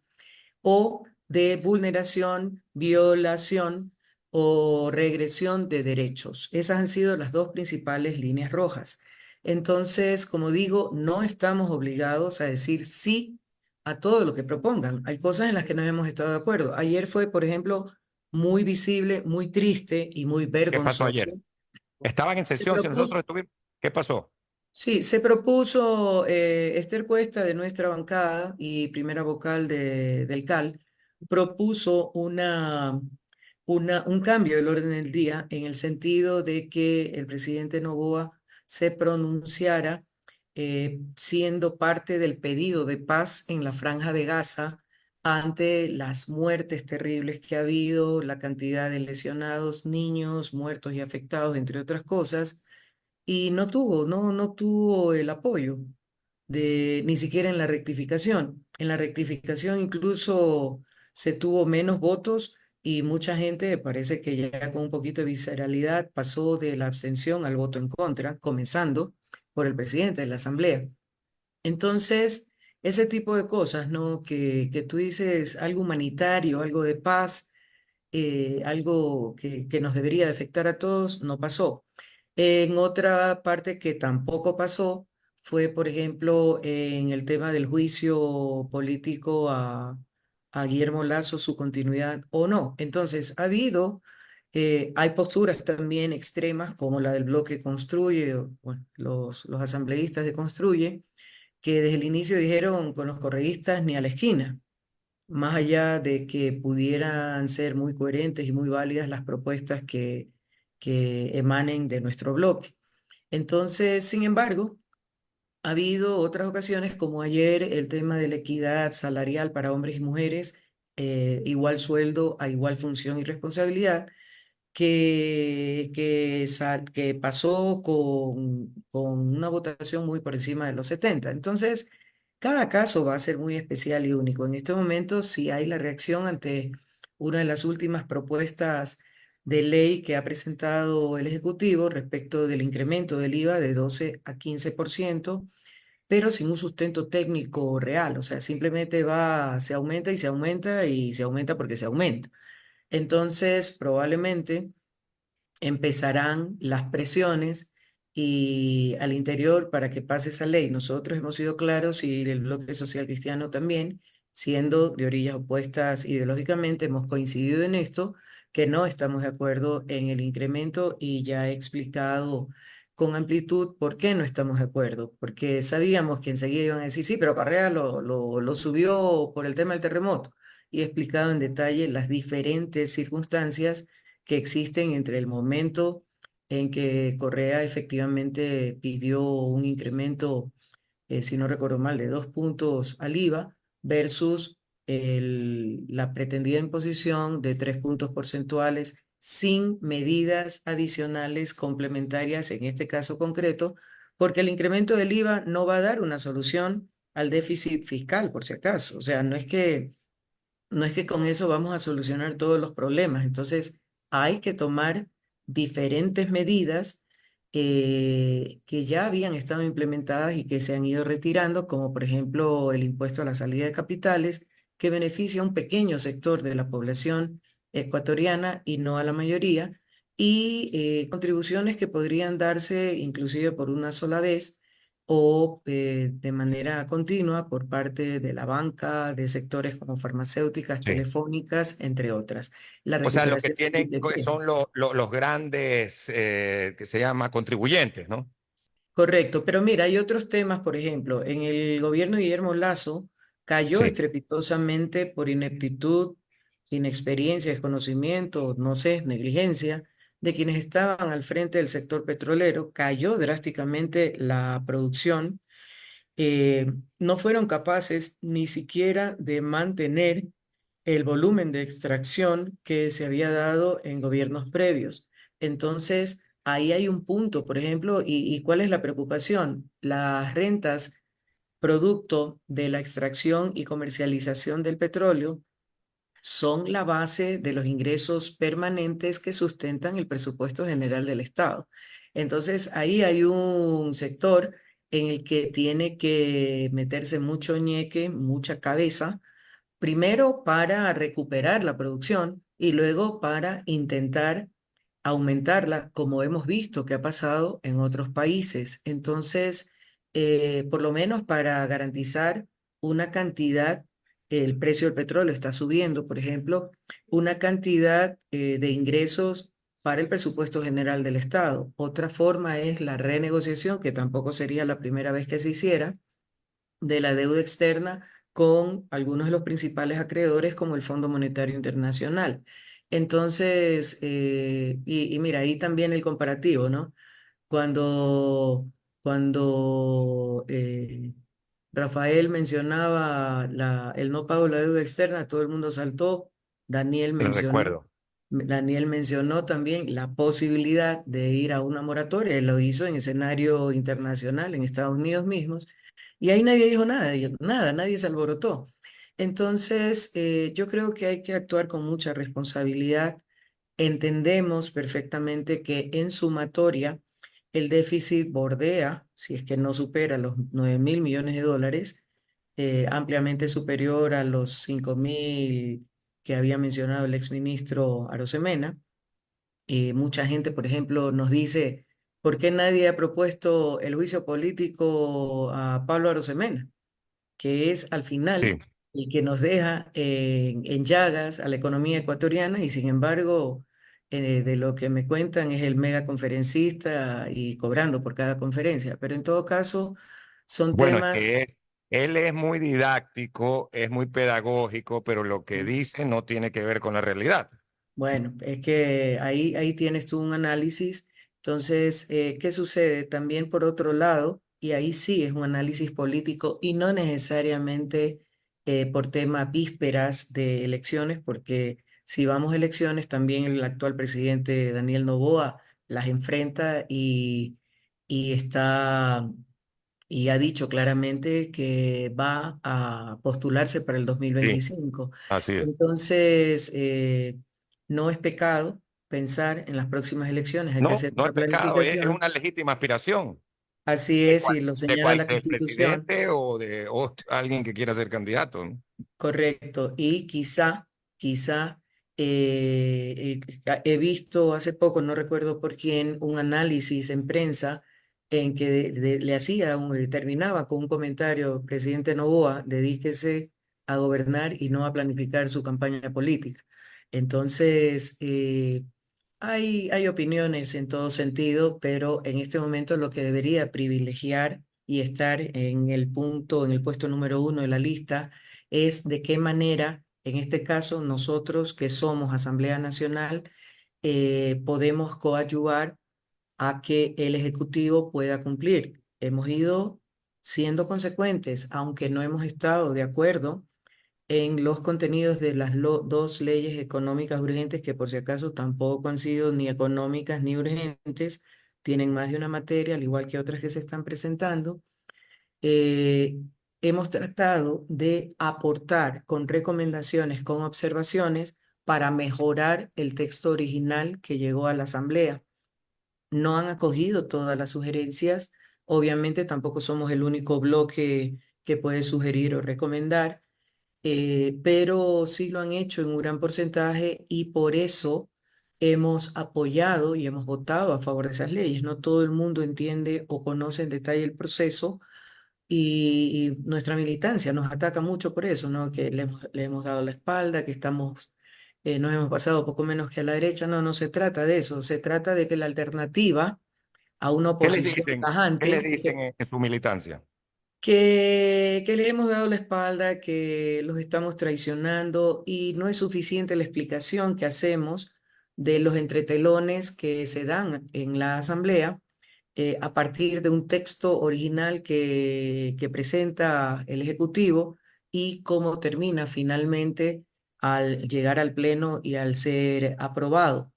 o de vulneración, violación o regresión de derechos. Esas han sido las dos principales líneas rojas. Entonces, como digo, no estamos obligados a decir sí a todo lo que propongan. Hay cosas en las que no hemos estado de acuerdo. Ayer fue, por ejemplo, muy visible, muy triste y muy ¿Qué pasó vergonzoso. ayer? Estaban en Se sesión, si propuso, nosotros estuvimos, ¿qué pasó? sí, se propuso Esther Cuesta de nuestra bancada y primera vocal del CAL, propuso un cambio del orden del día en el sentido de que el presidente Noboa se pronunciara siendo parte del pedido de paz en la Franja de Gaza ante las muertes terribles que ha habido, la cantidad de lesionados, niños, muertos y afectados, entre otras cosas, y no obtuvo el apoyo ni siquiera en la rectificación. En la rectificación incluso se tuvo menos votos y mucha gente parece que ya con un poquito de visceralidad pasó de la abstención al voto en contra, comenzando por el presidente de la Asamblea. Entonces, ese tipo de cosas, ¿no? Que tú dices algo humanitario, algo de paz, algo que nos debería de afectar a todos, no pasó. En otra parte que tampoco pasó fue, por ejemplo, en el tema del juicio político a Guillermo Lasso, su continuidad o no. Entonces, hay posturas también extremas como la del bloque Construye, o, bueno, los asambleístas de Construye, que desde el inicio dijeron con los correístas ni a la esquina, más allá de que pudieran ser muy coherentes y muy válidas las propuestas que emanen de nuestro bloque. Entonces, sin embargo, ha habido otras ocasiones, como ayer, el tema de la equidad salarial para hombres y mujeres, igual sueldo a igual función y responsabilidad, que pasó con una votación muy por encima de los 70. Entonces, cada caso va a ser muy especial y único. En este momento, si hay la reacción ante una de las últimas propuestas de ley que ha presentado el Ejecutivo respecto del incremento del IVA de 12 a 15%, pero sin un sustento técnico real. O sea, simplemente se aumenta y se aumenta y se aumenta porque se aumenta. Entonces, probablemente empezarán las presiones y al interior para que pase esa ley. Nosotros hemos sido claros y el Bloque Social Cristiano también, siendo de orillas opuestas ideológicamente, hemos coincidido en esto, que no estamos de acuerdo en el incremento y ya he explicado con amplitud por qué no estamos de acuerdo, porque sabíamos que enseguida iban a decir, sí, pero Correa lo subió por el tema del terremoto y he explicado en detalle las diferentes circunstancias que existen entre el momento en que Correa efectivamente pidió un incremento, si no recuerdo mal, de 2 puntos al IVA versus la pretendida imposición de 3 puntos porcentuales sin medidas adicionales complementarias en este caso concreto, porque el incremento del IVA no va a dar una solución al déficit fiscal, por si acaso. O sea, no es que con eso vamos a solucionar todos los problemas. Entonces, hay que tomar diferentes medidas que ya habían estado implementadas y que se han ido retirando, como por ejemplo el impuesto a la salida de capitales, que beneficia a un pequeño sector de la población ecuatoriana y no a la mayoría, y contribuciones que podrían darse inclusive por una sola vez o de manera continua por parte de la banca, de sectores como farmacéuticas, Sí. telefónicas, entre otras. La O sea, lo que recuperación del tienen ITP. son los grandes, que se llama contribuyentes, ¿no? Correcto, pero mira, hay otros temas, por ejemplo, en el gobierno de Guillermo Lasso cayó Sí. estrepitosamente por ineptitud, inexperiencia, desconocimiento, no sé, negligencia de quienes estaban al frente del sector petrolero, cayó drásticamente la producción, no fueron capaces ni siquiera de mantener el volumen de extracción que se había dado en gobiernos previos. Entonces, ahí hay un punto, por ejemplo, y ¿cuál es la preocupación? Las rentas producto de la extracción y comercialización del petróleo son la base de los ingresos permanentes que sustentan el presupuesto general del Estado. Entonces, ahí hay un sector en el que tiene que meterse mucho ñeque, mucha cabeza, primero para recuperar la producción y luego para intentar aumentarla, como hemos visto que ha pasado en otros países. Entonces, por lo menos para garantizar una cantidad, el precio del petróleo está subiendo, por ejemplo, una cantidad de ingresos para el presupuesto general del Estado. Otra forma es la renegociación, que tampoco sería la primera vez que se hiciera, de la deuda externa con algunos de los principales acreedores como el Fondo Monetario Internacional. Entonces, y mira, ahí también el comparativo, ¿no? Cuando Rafael mencionaba el no pago de la deuda externa, todo el mundo saltó. Daniel El mencionó, recuerdo. Daniel mencionó también la posibilidad de ir a una moratoria. Él lo hizo en escenario internacional, en Estados Unidos mismos. Y ahí nadie dijo nada, nada, nadie se alborotó. Entonces, yo creo que hay que actuar con mucha responsabilidad. Entendemos perfectamente que en sumatoria el déficit bordea, si es que no supera los 9.000 millones de dólares, ampliamente superior a los 5.000 que había mencionado el exministro Arosemena. Mucha gente, por ejemplo, nos dice, ¿Por qué nadie ha propuesto el juicio político a Pablo Arosemena, que es al Sí. final el que nos deja en llagas a la economía ecuatoriana y sin embargo, de lo que me cuentan es el mega conferencista y cobrando por cada conferencia? Pero en todo caso, son Bueno, es temas. que él es muy didáctico, es muy pedagógico, pero lo que mm, dice no tiene que ver con la realidad. Bueno, es que ahí tienes tú un análisis. Entonces, ¿qué sucede? También por otro lado, y ahí sí es un análisis político y no necesariamente por temas vísperas de elecciones, porque si vamos a elecciones, también el actual presidente Daniel Noboa las enfrenta y está y ha dicho claramente que va a postularse para el Sí, 2025. así es. Entonces, no es pecado pensar en las próximas elecciones, hay que No, hacer no es una pecado, es planificación. una legítima aspiración Así de, es, y lo de señala la cualquier Constitución. presidente o de alguien que quiera ser candidato, ¿no? Correcto. Y quizá, he visto hace poco, no recuerdo por quién, un análisis en prensa en que le hacía, terminaba con un comentario: presidente Noboa, dedíquese a gobernar y no a planificar su campaña política. Entonces, hay opiniones en todo sentido, pero en este momento lo que debería privilegiar y estar en el punto, en el puesto número uno de la lista, es de qué manera, en este caso, nosotros que somos Asamblea Nacional, podemos coadyuvar a que el Ejecutivo pueda cumplir. Hemos ido siendo consecuentes, aunque no hemos estado de acuerdo en los contenidos de las dos leyes económicas urgentes, que por si acaso tampoco han sido ni económicas ni urgentes, tienen más de una materia, al igual que otras que se están presentando. eh, Hemos tratado de aportar con recomendaciones, con observaciones, para mejorar el texto original que llegó a la Asamblea. No han acogido todas las sugerencias. Obviamente tampoco somos el único bloque que puede sugerir o recomendar, pero sí lo han hecho en un gran porcentaje y por eso hemos apoyado y hemos votado a favor de esas leyes. No todo el mundo entiende o conoce en detalle el proceso y nuestra militancia nos ataca mucho por eso, ¿no? Que le hemos dado la espalda, que nos hemos pasado poco menos que a la derecha. No, no se trata de eso, se trata de que la alternativa a una ¿Qué les oposición dicen? ¿Qué les tajante, dicen en su militancia? que le hemos dado la espalda, que los estamos traicionando y no es suficiente la explicación que hacemos de los entretelones que se dan en la Asamblea, a partir de un texto original que presenta el Ejecutivo y cómo termina finalmente al llegar al Pleno y al ser aprobado.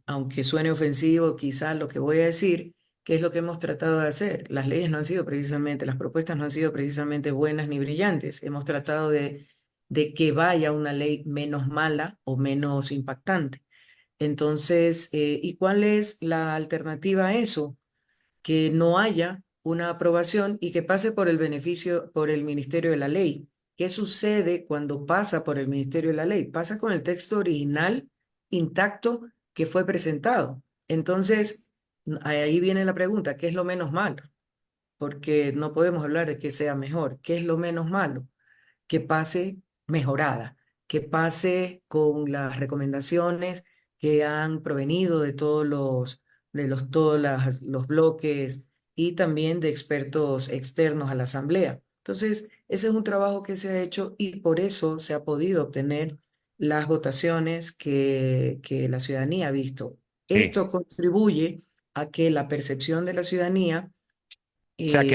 Aunque suene ofensivo, quizás lo que voy a decir, que es lo que hemos tratado de hacer. Las leyes no han sido precisamente, las propuestas no han sido precisamente buenas ni brillantes. Hemos tratado de que vaya una ley menos mala o menos impactante. Entonces, ¿y cuál es la alternativa a eso? Que no haya una aprobación y que pase por el beneficio, por el Ministerio de la Ley. ¿Qué sucede cuando pasa por el Ministerio de la Ley? Pasa con el texto original intacto que fue presentado. Entonces, ahí viene la pregunta: ¿qué es lo menos malo? Porque no podemos hablar de que sea mejor. ¿Qué es lo menos malo? Que pase mejorada, que pase con las recomendaciones que han provenido de todos los bloques y también de expertos externos a la Asamblea. Entonces, ese es un trabajo que se ha hecho y por eso se ha podido obtener las votaciones que la ciudadanía ha visto. Sí. Esto contribuye a que la percepción de la ciudadanía O sea, eh,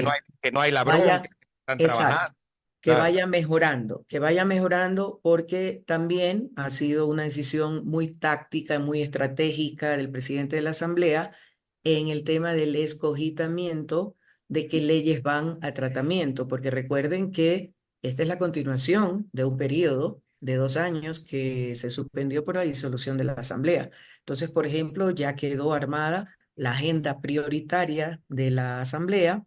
que no hay la bronca, vaya, que están exacto, trabajando. Claro. que vaya mejorando, porque también ha sido una decisión muy táctica, muy estratégica del presidente de la Asamblea en el tema del escogitamiento de qué leyes van a tratamiento, porque recuerden que esta es la continuación de un periodo de 2 años que se suspendió por la disolución de la Asamblea. Entonces, por ejemplo, ya quedó armada la agenda prioritaria de la Asamblea,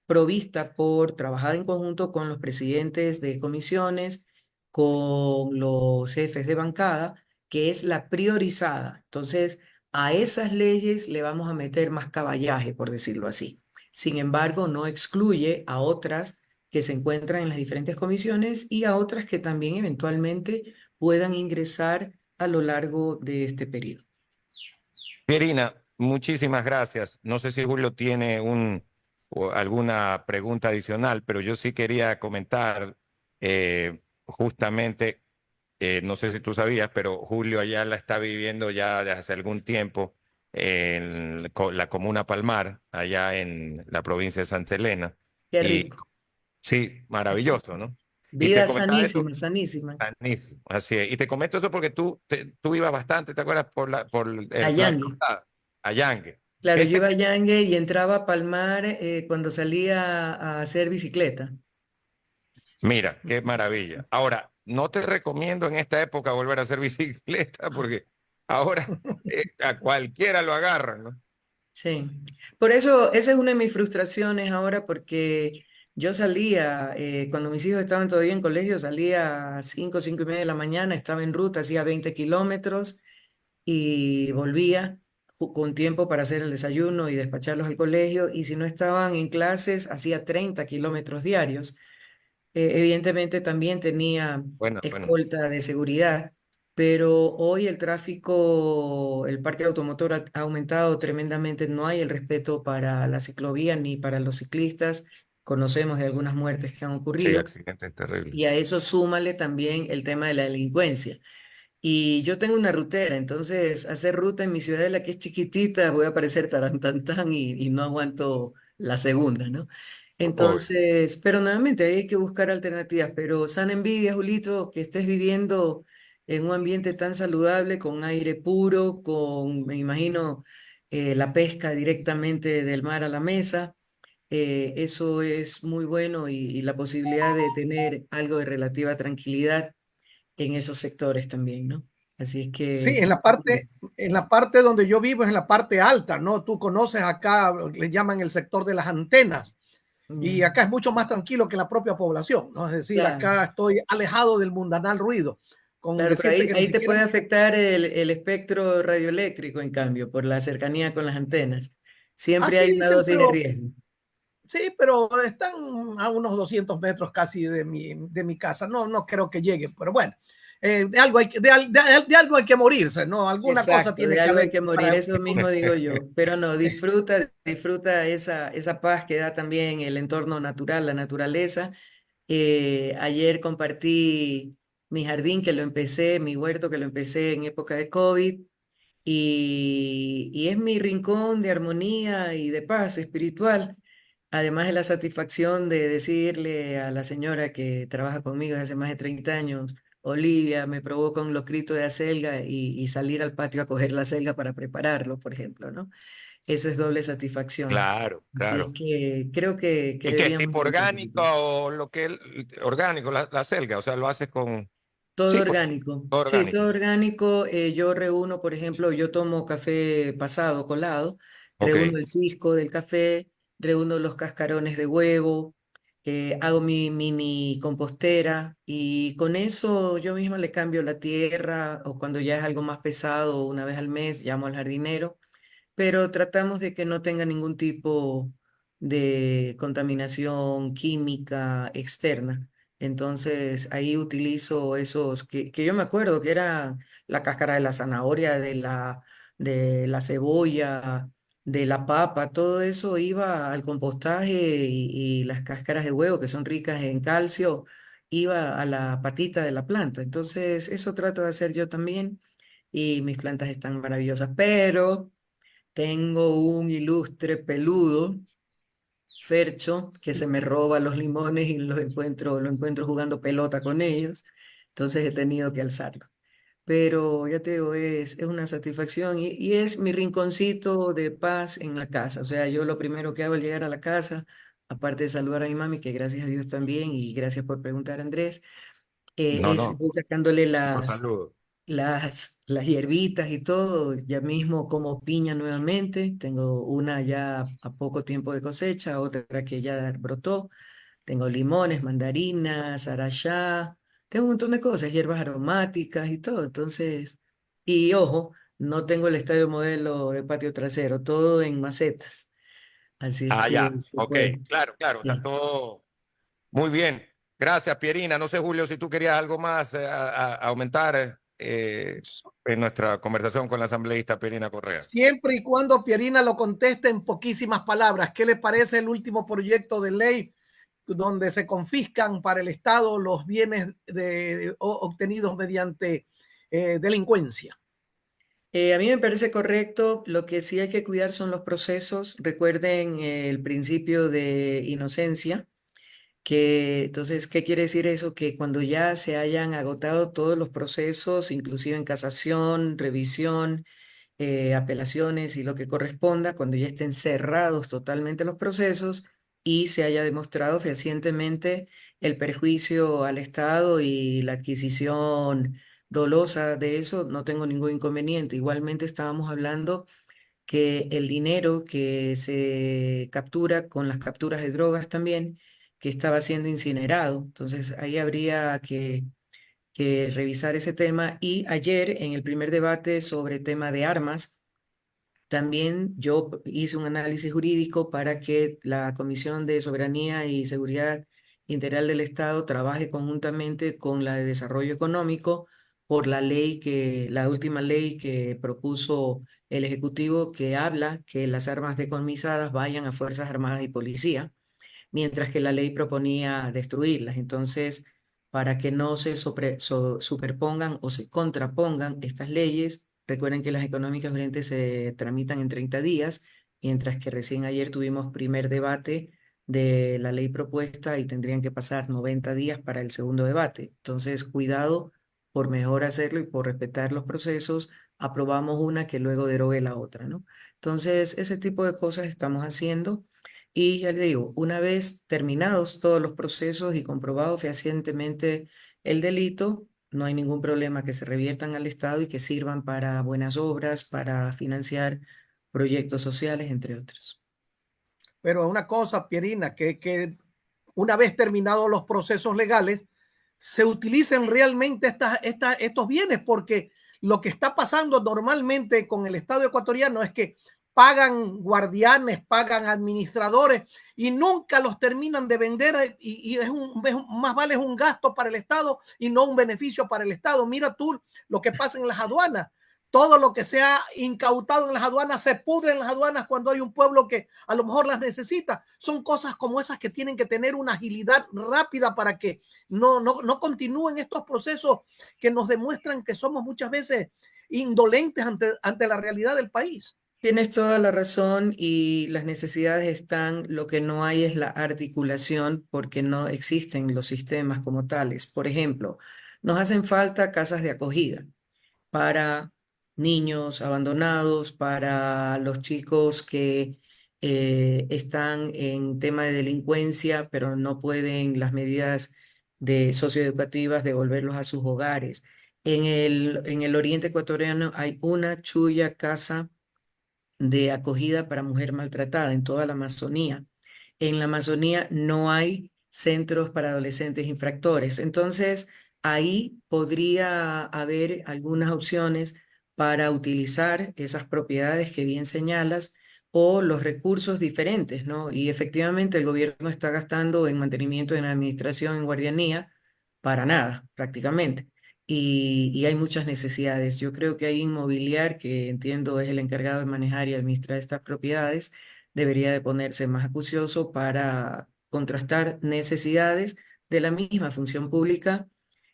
provista por trabajar en conjunto con los presidentes de comisiones, con los jefes de bancada, que es la priorizada. Entonces, A esas leyes le vamos a meter más caballaje, por decirlo así. Sin embargo, no excluye a otras que se encuentran en las diferentes comisiones y a otras que también eventualmente puedan ingresar a lo largo de este periodo. Pierina, muchísimas gracias. No sé si Julio tiene o alguna pregunta adicional, pero yo sí quería comentar justamente, no sé si tú sabías, pero Julio allá la está viviendo ya desde hace algún tiempo en la comuna Palmar, allá en la provincia de Santa Elena. Qué Y rico. sí, maravilloso, ¿no? Y te Vida comentaba eso. sanísima, sanísima. Buenísimo, así es. Y te comento eso porque tú ibas bastante, ¿te acuerdas? Por A la vez Yangue. pasada, a Yangue. Claro, yo Ese, iba a Yangue y entraba a Palmar cuando salía a hacer bicicleta. mira, qué maravilla. Ahora, no te recomiendo en esta época volver a hacer bicicleta porque ahora a cualquiera lo agarran, ¿no? Sí, por eso esa es una de mis frustraciones ahora porque yo salía, cuando mis hijos estaban todavía en colegio, salía a 5, 5:30 de la mañana, estaba en ruta, hacía 20 kilómetros y volvía con tiempo para hacer el desayuno y despacharlos al colegio y si no estaban en clases, hacía 30 kilómetros diarios. Evidentemente también tenía Bueno, bueno, escolta de seguridad, pero hoy el tráfico, el parque automotor ha aumentado tremendamente, no hay el respeto para la ciclovía ni para los ciclistas. Conocemos de algunas muertes que han sí, ocurrido accidentes terribles. y a eso súmale también el tema de la delincuencia. Y yo tengo una rutera, entonces hacer ruta en mi ciudadela que es chiquitita, voy a parecer tarantantán y no aguanto la segunda, ¿no? Obvio. Entonces, pero nuevamente hay que buscar alternativas, pero sana envidia, Julito, que estés viviendo en un ambiente tan saludable, con aire puro, con, me imagino, la pesca directamente del mar a la mesa. Eso es muy bueno y la posibilidad de tener algo de relativa tranquilidad en esos sectores también, ¿no? Así es Sí, que, en la parte donde yo vivo es en la parte alta, ¿no? Tú conoces acá, le llaman el sector de las antenas. Y mm, acá es mucho más tranquilo que la propia población, ¿no? Es decir, claro, acá estoy alejado del mundanal ruido, con claro, pero decirte que ni ahí te siquiera, puede afectar el espectro radioeléctrico, en cambio, por la cercanía con las antenas. Siempre así hay una dicen, dosis de pero riesgo. sí, pero están a unos 200 metros casi de mi casa, no, no creo que lleguen, pero bueno, de algo hay que morirse, ¿no? Alguna cosa Exacto, tiene de que algo hay haber que morir, para... eso mismo digo yo. Pero no, disfruta esa paz que da también el entorno natural, la naturaleza. Ayer compartí mi jardín que lo empecé, mi huerto que lo empecé en época de COVID. Y es mi rincón de armonía y de paz espiritual, además de la satisfacción de decirle a la señora que trabaja conmigo desde hace más de 30 años, Olivia, me provoca un locrito de acelga y salir al patio a coger la acelga para prepararlo, por ejemplo, ¿no? Eso es doble satisfacción. Claro, Así es claro. que creo que ¿Y qué es deberíamos tipo intentar. orgánico o lo que es orgánico, la selga? O sea, lo haces con... Todo Sí, pues, orgánico. todo Sí, orgánico. todo orgánico. Yo reúno, por ejemplo, yo tomo café pasado, colado, Ok, reúno el cisco del café, reúno los cascarones de huevo, hago mi mini compostera y con eso yo misma le cambio la tierra o cuando ya es algo más pesado, una vez al mes, llamo al jardinero, pero tratamos de que no tenga ningún tipo de contaminación química externa. Entonces ahí utilizo esos que yo me acuerdo que era la cáscara de la zanahoria, de la cebolla, de la papa, todo eso iba al compostaje y las cáscaras de huevo que son ricas en calcio, iba a la patita de la planta. Entonces eso trato de hacer yo también y mis plantas están maravillosas, pero tengo un ilustre peludo, Fercho, que se me roba los limones y lo encuentro jugando pelota con ellos. Entonces he tenido que alzarlo. Pero ya te digo, es una satisfacción y es mi rinconcito de paz en la casa. O sea, yo lo primero que hago al llegar a la casa, aparte de saludar a mi mami, que gracias a Dios también, y gracias por preguntar, Andrés, no, es no, voy sacándole los saludo. las hierbitas y todo, ya mismo como piña nuevamente, tengo una ya a poco tiempo de cosecha, otra que ya brotó, tengo limones, mandarinas, arayá, tengo un montón de cosas, hierbas aromáticas y todo, entonces, y ojo, no tengo el estadio modelo de patio trasero, todo en macetas. Así es Ah, que ya, se ok, puede. claro, claro, está Sí. todo muy bien. Gracias, Pierina. No sé, Julio, si tú querías algo más a aumentar en nuestra conversación con la asambleísta Pierina Correa. Siempre y cuando Pierina lo conteste en poquísimas palabras. ¿Qué le parece el último proyecto de ley donde se confiscan para el Estado los bienes obtenidos mediante delincuencia? A mí me parece correcto. Lo que sí hay que cuidar son los procesos. Recuerden el principio de inocencia, que entonces, ¿qué quiere decir eso? Que cuando ya se hayan agotado todos los procesos, inclusive en casación, revisión, apelaciones y lo que corresponda, cuando ya estén cerrados totalmente los procesos y se haya demostrado fehacientemente el perjuicio al Estado y la adquisición dolosa de eso, no tengo ningún inconveniente. Igualmente estábamos hablando que el dinero que se captura con las capturas de drogas también, que estaba siendo incinerado. Entonces ahí habría que revisar ese tema. Y ayer en el primer debate sobre tema de armas, también yo hice un análisis jurídico para que la Comisión de Soberanía y Seguridad Integral del Estado trabaje conjuntamente con la de Desarrollo Económico por la última ley que propuso el Ejecutivo, que habla que las armas decomisadas vayan a Fuerzas Armadas y Policía, mientras que la ley proponía destruirlas. Entonces, para que no se superpongan o se contrapongan estas leyes, recuerden que las económicas urgentes se tramitan en 30 días, mientras que recién ayer tuvimos primer debate de la ley propuesta y tendrían que pasar 90 días para el segundo debate. Entonces, cuidado por mejor hacerlo y por respetar los procesos, aprobamos una que luego derogue la otra, ¿no? Entonces, ese tipo de cosas estamos haciendo. Y ya le digo, una vez terminados todos los procesos y comprobado fehacientemente el delito, no hay ningún problema que se reviertan al Estado y que sirvan para buenas obras, para financiar proyectos sociales, entre otros. Pero una cosa, Pierina, que una vez terminados los procesos legales, se utilicen realmente estos bienes, porque lo que está pasando normalmente con el Estado ecuatoriano es que pagan guardianes, pagan administradores y nunca los terminan de vender y más vale es un gasto para el Estado y no un beneficio para el Estado. Mira tú lo que pasa en las aduanas. Todo lo que se ha incautado en las aduanas se pudre en las aduanas cuando hay un pueblo que a lo mejor las necesita. Son cosas como esas que tienen que tener una agilidad rápida para que no continúen estos procesos que nos demuestran que somos muchas veces indolentes ante la realidad del país. Tienes toda la razón y las necesidades están, lo que no hay es la articulación porque no existen los sistemas como tales. Por ejemplo, nos hacen falta casas de acogida para niños abandonados, para los chicos que están en tema de delincuencia, pero no pueden las medidas socioeducativas devolverlos a sus hogares. En el oriente ecuatoriano hay una chulla casa de acogida para mujer maltratada en toda la Amazonía. En la Amazonía no hay centros para adolescentes infractores. Entonces, ahí podría haber algunas opciones para utilizar esas propiedades que bien señalas o los recursos diferentes, ¿no? Y efectivamente el gobierno está gastando en mantenimiento, en administración, en guardianía, para nada, prácticamente. Y hay muchas necesidades. Yo creo que hay Inmobiliar, que entiendo es el encargado de manejar y administrar estas propiedades, debería de ponerse más acucioso para contrastar necesidades de la misma función pública,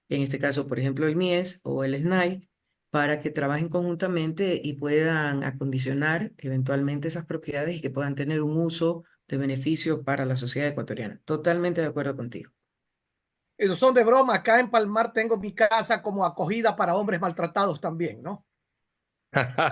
en este caso, por ejemplo, el MIES o el SNAI, para que trabajen conjuntamente y puedan acondicionar eventualmente esas propiedades y que puedan tener un uso de beneficio para la sociedad ecuatoriana. Totalmente de acuerdo contigo. Esos son de broma. Acá en Palmar tengo mi casa como acogida para hombres maltratados también, ¿no?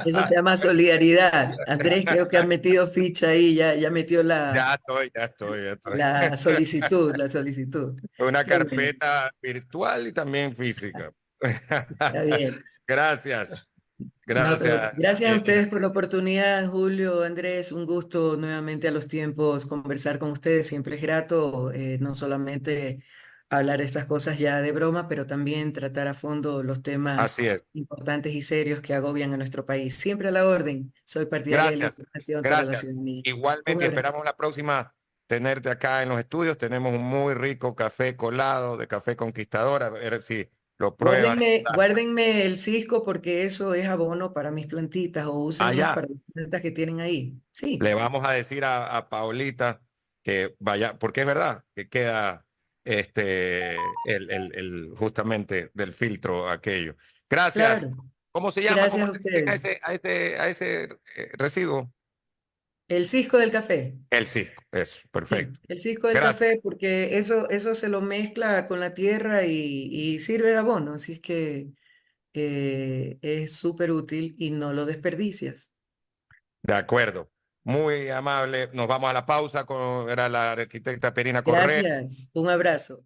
Eso se llama solidaridad. Andrés creo que ha metido ficha ahí, ya metió la, Ya estoy. la solicitud, la solicitud. Una Qué bueno, carpeta virtual y también física. está bien. Gracias, No, pero gracias. gracias a Irina. ustedes por la oportunidad, Julio, Andrés, un gusto nuevamente a los tiempos conversar con ustedes, siempre es grato, no solamente hablar de estas cosas ya de broma, pero también tratar a fondo los temas Así es. importantes y serios que agobian a nuestro país. Siempre a la orden. Soy partidaria de la Gracias, información para la gracias. ciudadanía. Un Igualmente, y abrazo. esperamos la próxima tenerte acá en los estudios. Tenemos un muy rico café colado de Café Conquistador, a ver si lo pruebas. Guárdenme el cisco porque eso es abono para mis plantitas o úsenlos Allá para las plantas que tienen ahí. Sí, le vamos a decir a Paolita que vaya, porque es verdad que queda justamente del filtro aquello. Gracias. claro. ¿Cómo se llama? ¿Cómo Gracias a se dice a ustedes. ese residuo? El cisco del café. El cisco, eso, Sí, perfecto. el cisco del Gracias. café, porque eso se lo mezcla con la tierra y sirve de abono, así es que es súper útil y no lo desperdicias. De acuerdo. Muy amable. Nos vamos a la pausa con era la arquitecta Perina Correa. Gracias, un abrazo.